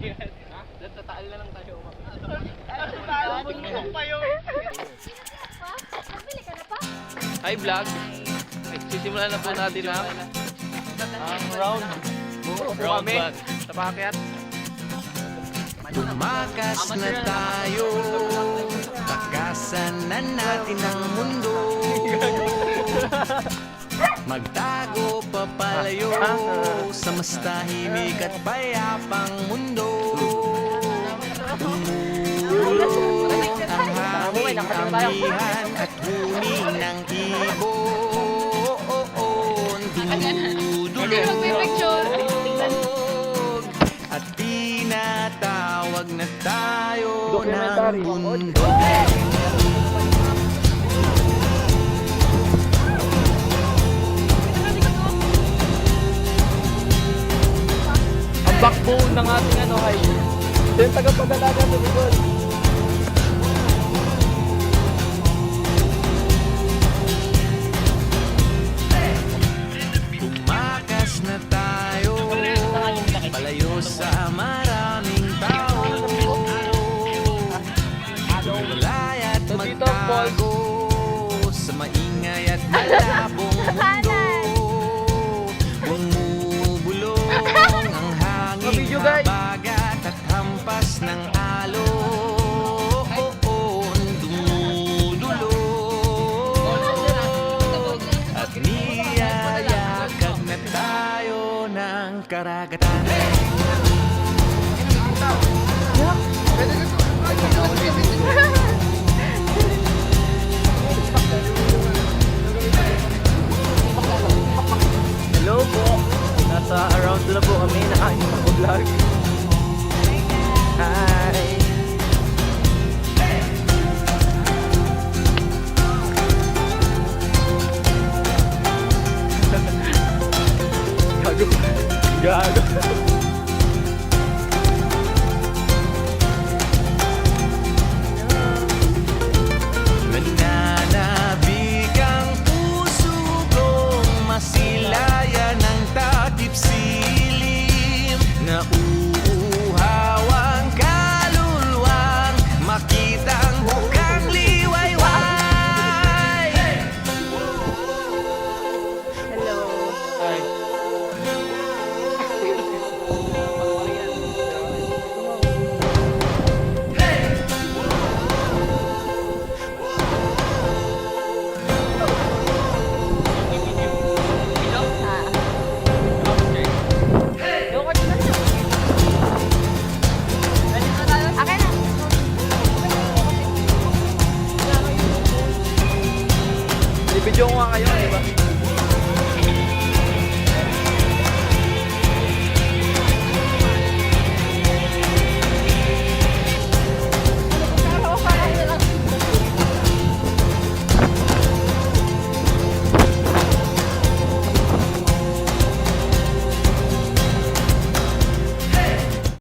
Tataal na lang tayo. Hi vlog! Sisimulan na po natin ang round. Round 1 sa pakyat. Tumakas na tayo, takasan na natin ang mundo. Magtago papalayo sa mas tahimik at payapang mundo. Umulong ang hangin, amihan at huni ng ibon. Dumudulog at tinatawag na tayo ng mundo. Backbone ng ating ano ay yung tagapagalaga sa likod. Tumakas na tayo, palayo sa maraming tao. Tulay at magtago sa maingay at malabong mundo. Bumubulong ang hangin, habagat at hampas ng alon. Dumudulog at niyayakag na tayo ng karagatan. Hello po! Nasa around na po kami, nakain ako vlog. Hi! Gago! Gago! Nananabig ang puso kong masilayan ng takip silim. Nauuhaw ang kaluluwang makitang bukang liwayway. Hello. Hi! Akin na. I-video ko nga kayo, di ba?